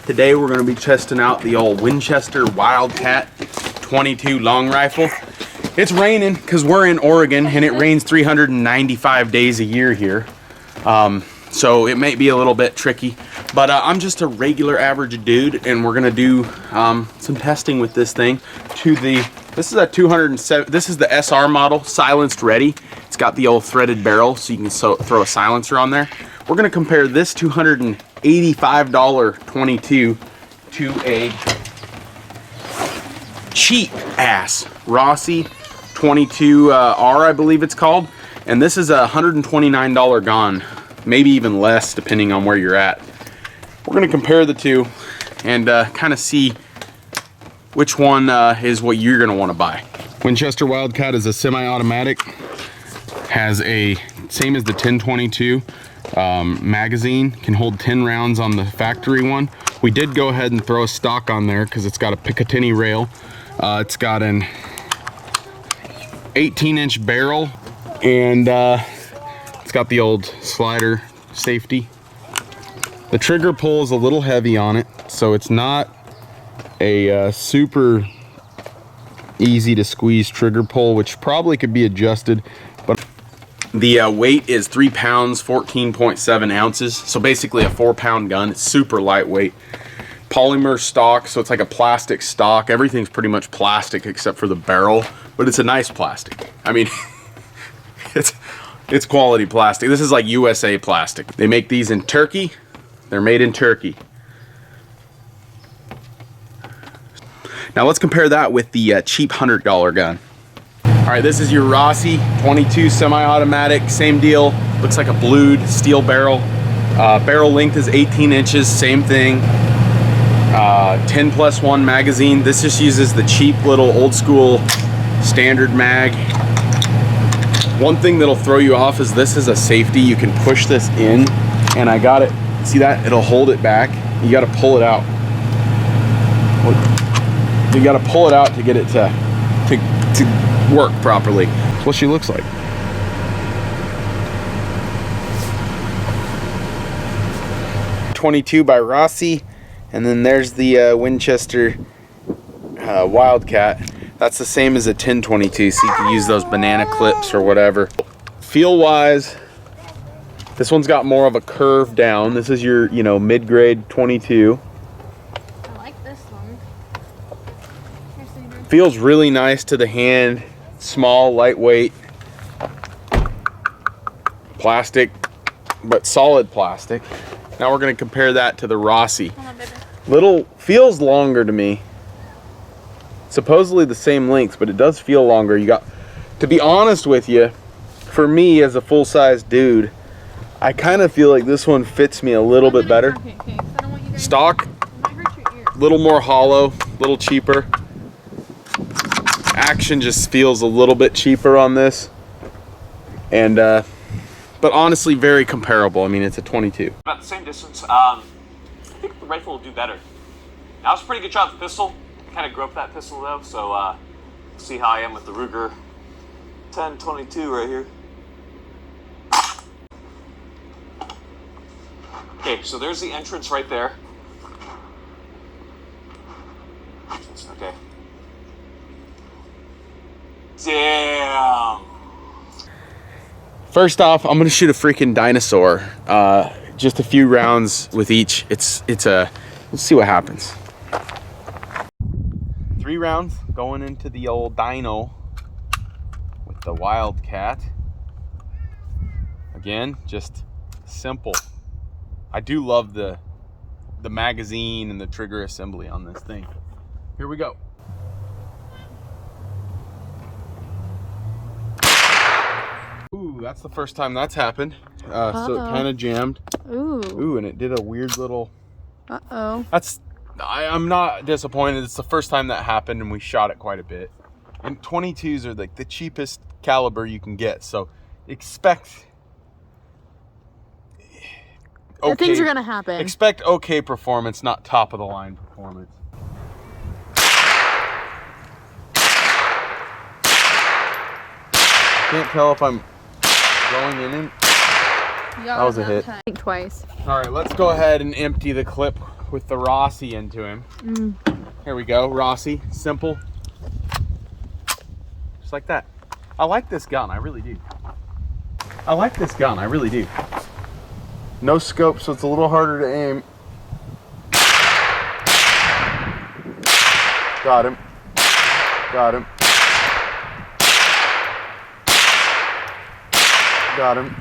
Today we're going to be testing out the old Winchester Wildcat 22 long rifle. It's raining because we're in Oregon and it rains 395 days a year here. So it may be a little bit tricky, but I'm just a regular average dude and we're going to do some testing with this thing. This is a 207, this is the SR model, silenced ready. It's got the old threaded barrel so you can throw a silencer on there. We're going to compare this $285 22 to a cheap ass Rossi 22R, I believe it's called. And this is a $129 gun, maybe even less depending on where you're at. We're going to compare the two and kind of see which one is what you're going to want to buy. Winchester Wildcat is a semi-automatic, has a same as the 1022 magazine, can hold 10 rounds on the factory one. We did go ahead and throw a stock on there because it's got a Picatinny rail. It's got an 18-inch barrel and it's got the old slider safety. The trigger pull is a little heavy on it, so it's not a super easy to squeeze trigger pull, which probably could be adjusted, but the weight is 3 pounds 14.7 ounces, so basically a 4-pound gun. It's super lightweight. Polymer stock, so it's like a plastic stock. Everything's pretty much plastic except for the barrel, but it's a nice plastic. I mean, it's quality plastic. This is like USA plastic. They make these in Turkey. They're made in Turkey. Now let's compare that with the cheap $100 gun. All right, this is your Rossi 22 semi-automatic, same deal. Looks like a blued steel barrel. Barrel length is 18 inches, same thing. 10+1 magazine. This just uses the cheap little old school standard mag. One thing that'll throw you off is this is a safety. You can push this in, and I got it. See that? It'll hold it back. You got to pull it out. You got to pull it out to get it to work properly. That's what she looks like. .22 by Rossi, and then there's the Winchester Wildcat. That's the same as a 1022, so you can use those banana clips or whatever. Feel wise, this one's got more of a curve down. This is your, mid-grade 22. I like this one. Feels really nice to the hand. Small, lightweight, plastic, but solid plastic. Now we're going to compare that to the Rossi. Feels longer to me. Supposedly the same length, but it does feel longer. To be honest with you, for me as a full-size dude, I kind of feel like this one fits me a little bit better. Stock, little more hollow, little cheaper. Action just feels a little bit cheaper on this, and but honestly very comparable. I mean, it's a 22. About the same distance. I think the rifle will do better. That was a pretty good shot with the pistol. Kind of groped that pistol though, so see how I am with the Ruger 1022 right here. Okay, so there's the entrance right there. Okay. Damn. First off, I'm gonna shoot a freaking dinosaur. Just a few rounds with each. Let's see what happens. 3 rounds going into the old dino with the Wildcat. Again, just simple. I do love the magazine and the trigger assembly on this thing. Here we go. Ooh, that's the first time that's happened. So it kind of jammed. Ooh, and it did a weird little... Uh-oh. I'm not disappointed. It's the first time that happened, and we shot it quite a bit. And 22s are like the cheapest caliber you can get, so expect... Okay. Things are gonna happen. Expect okay performance, not top of the line performance. Can't tell if I'm going in. That was a hit. Twice. All right, let's go ahead and empty the clip with the Rossi into him. Here we go, Rossi, simple. Just like that. I like this gun, I really do. I like this gun, I really do. No scope, so it's a little harder to aim. Got him. Got him. Got him.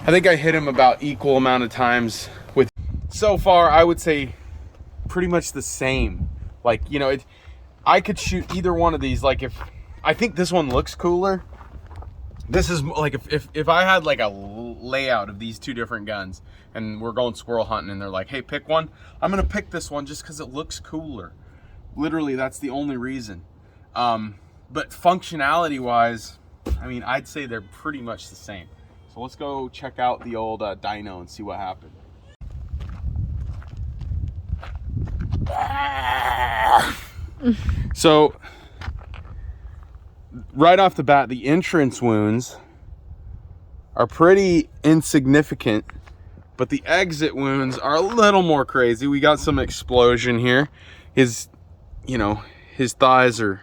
I think I hit him about equal amount of times with. So far, I would say pretty much the same. Like, you know, I could shoot either one of these. Like, if I think this one looks cooler. This is like if I had like a layout of these two different guns and we're going squirrel hunting and they're like, hey, pick one. I'm gonna pick this one just because it looks cooler. Literally, that's the only reason. But functionality wise, I mean, I'd say they're pretty much the same. So let's go check out the old dyno and see what happened. So right off the bat, the entrance wounds are pretty insignificant, but the exit wounds are a little more crazy. We got some explosion here. His thighs are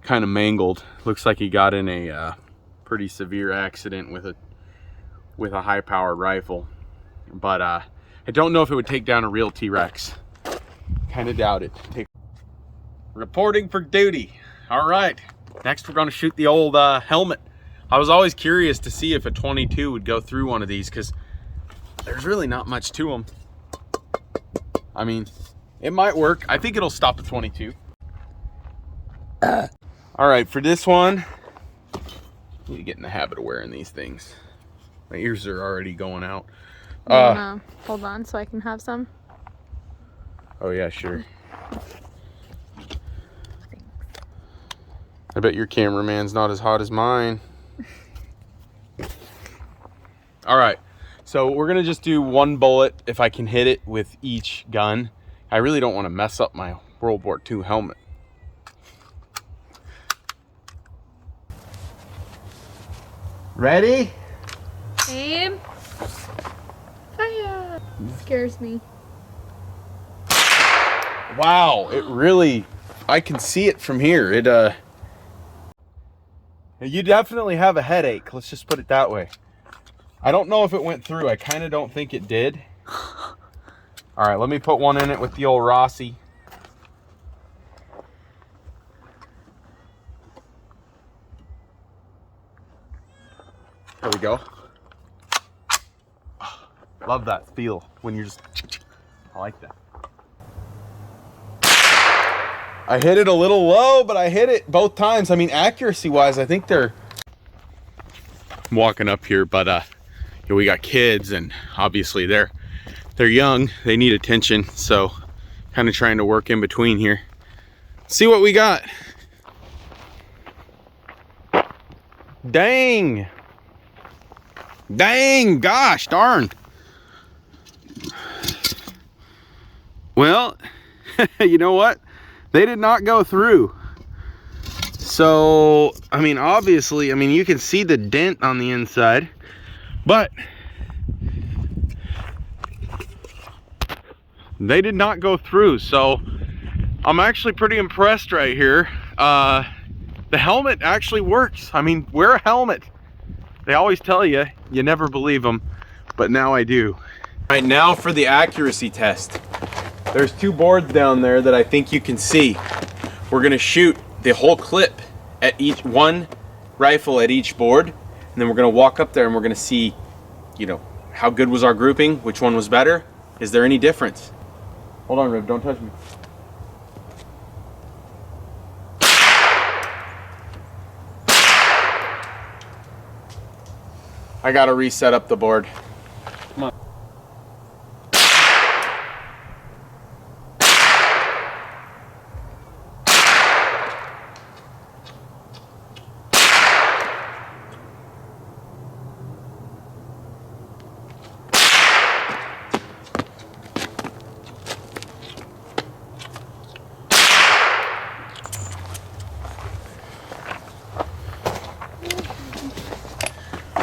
kind of mangled. Looks like he got in a pretty severe accident with a high-powered rifle. But I don't know if it would take down a real T-Rex. Kind of doubt it. Reporting for duty. All right. Next, we're going to shoot the old helmet. I was always curious to see if a 22 would go through one of these because there's really not much to them. I mean, it might work. I think it'll stop a 22. All right, for this one, I need to get in the habit of wearing these things. My ears are already going out. Hold on so I can have some. Oh yeah, sure. I bet your cameraman's not as hot as mine. All right, so we're gonna just do one bullet if I can hit it with each gun. I really don't want to mess up my World War II helmet. Ready? Aim. Fire. Scares me. Wow, it really, I can see it from here. You definitely have a headache. Let's just put it that way. I don't know if it went through. I kind of don't think it did. All right, let me put one in it with the old Rossi. There we go. Love that feel when you're just, I like that. I hit it a little low, but I hit it both times. I mean, accuracy wise, I think I'm walking up here, but we got kids and obviously they're young. They need attention. So kind of trying to work in between here. See what we got. Dang. Dang, gosh, darn. Well, you know what? They did not go through. So, I mean, obviously, I mean, you can see the dent on the inside, but they did not go through. So I'm actually pretty impressed right here. The helmet actually works. I mean, wear a helmet. They always tell you, you never believe them, but now I do. Right now for the accuracy test. There's two boards down there that I think you can see. We're gonna shoot the whole clip at each one rifle at each board, and then we're gonna walk up there and we're gonna see, you know, how good was our grouping, which one was better, is there any difference? Hold on, Rib, don't touch me. I gotta reset up the board. Come on.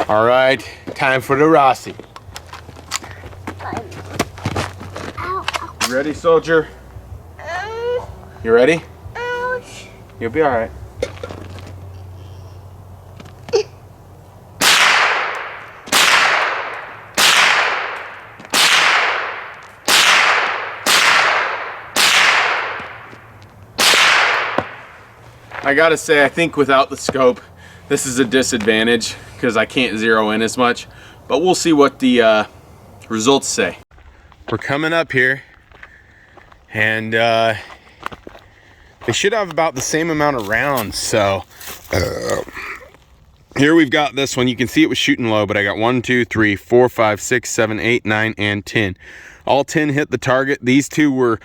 All right, time for the Rossi. You ready, soldier? You ready? Ouch. You'll be all right. I gotta say, I think without the scope, this is a disadvantage because I can't zero in as much, but we'll see what the results say. We're coming up here, and they should have about the same amount of rounds. So here we've got this one. You can see it was shooting low, but I got 1, 2, 3, 4, 5, 6, 7, 8, 9, and 10. All 10 hit the target. These two were,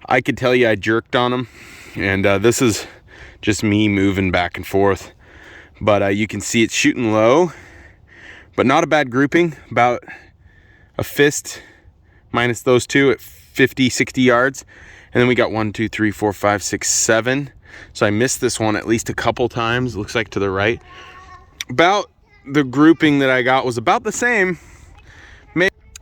I could tell you I jerked on them, and this is just me moving back and forth. But you can see it's shooting low, but not a bad grouping. About a fist minus those two at 50, 60 yards. And then we got 1, 2, 3, 4, 5, 6, 7. So I missed this one at least a couple times. Looks like to the right. About the grouping that I got was about the same.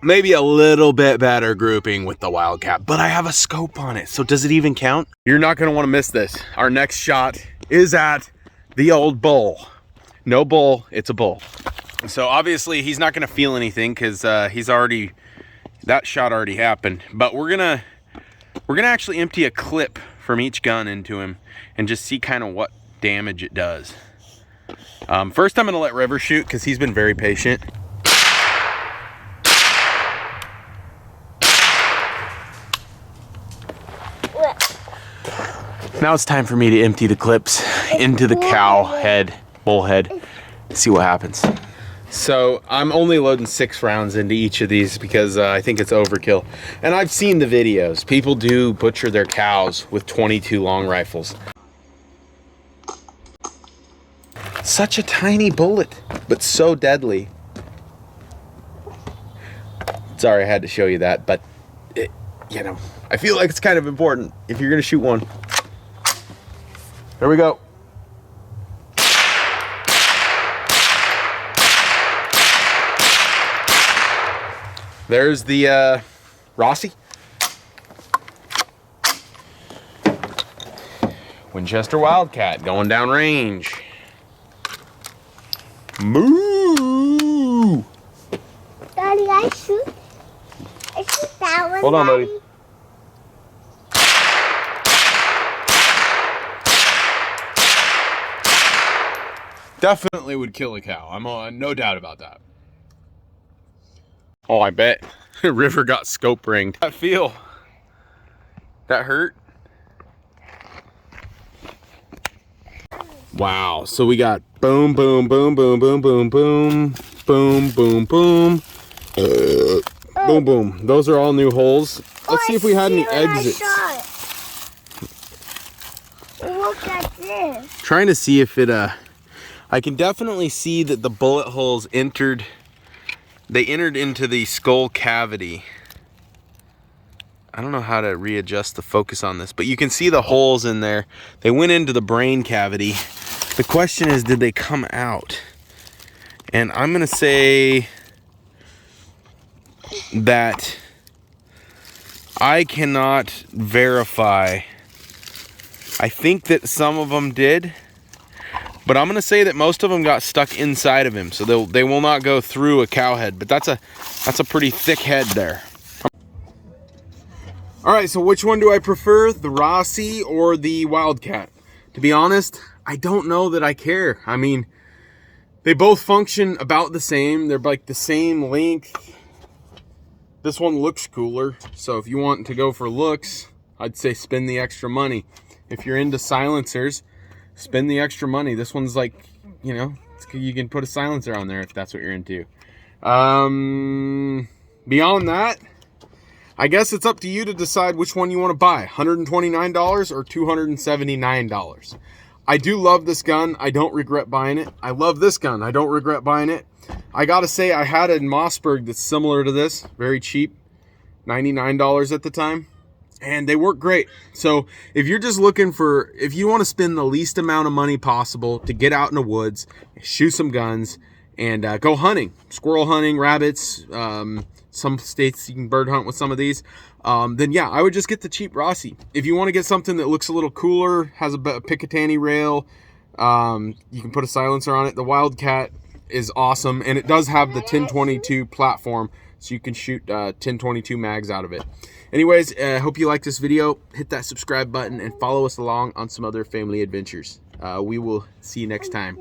Maybe a little bit better grouping with the Wildcat, but I have a scope on it. So does it even count? You're not gonna wanna miss this. Our next shot is at the old bull. No bull, it's a bull. So obviously he's not gonna feel anything because that shot already happened. But we're gonna actually empty a clip from each gun into him and just see kind of what damage it does. First I'm gonna let River shoot because he's been very patient. Now it's time for me to empty the clips into the bull head, see what happens. So I'm only loading 6 rounds into each of these because I think it's overkill. And I've seen the videos. People do butcher their cows with 22 long rifles. Such a tiny bullet, but so deadly. Sorry I had to show you that, but I feel like it's kind of important if you're gonna shoot one. Here we go. There's the Rossi. Winchester Wildcat going down range. Moo! Daddy, I shoot that one. Hold on, buddy. Definitely would kill a cow. I'm no doubt about that. Oh, I bet. River got scope ringed. How'd that feel? That hurt? Wow. So we got boom, boom, boom, boom, boom, boom, boom, boom, boom, boom, boom, boom. Those are all new holes. Let's see if we had any exits. Look at this. Trying to see if it I can definitely see that the bullet holes entered into the skull cavity. I don't know how to readjust the focus on this, but you can see the holes in there. They went into the brain cavity. The question is, did they come out? And I'm gonna say that I cannot verify. I think that some of them did, but I'm gonna say that most of them got stuck inside of him, so they will not go through a cow head. But that's a pretty thick head there. All right, so which one do I prefer, the Rossi or the Wildcat? To be honest, I don't know that I care. I mean, they both function about the same. They're like the same length. This one looks cooler, so if you want to go for looks, I'd say spend the extra money. If you're into silencers, spend the extra money. This one's like, you can put a silencer on there if that's what you're into. Beyond that, I guess it's up to you to decide which one you want to buy, $129 or $279. I do love this gun. I don't regret buying it. I love this gun. I don't regret buying it. I gotta say, I had a Mossberg that's similar to this, very cheap, $99 at the time. And they work great. So if you're just looking if you want to spend the least amount of money possible to get out in the woods, shoot some guns, and go hunting, squirrel hunting, rabbits, some states you can bird hunt with some of these, then yeah, I would just get the cheap Rossi. If you want to get something that looks a little cooler, has a Picatinny rail, you can put a silencer on it. The Wildcat is awesome, and it does have the 1022 platform, so you can shoot 1022 mags out of it. Anyways, I hope you like this video. Hit that subscribe button and follow us along on some other family adventures. We will see you next time.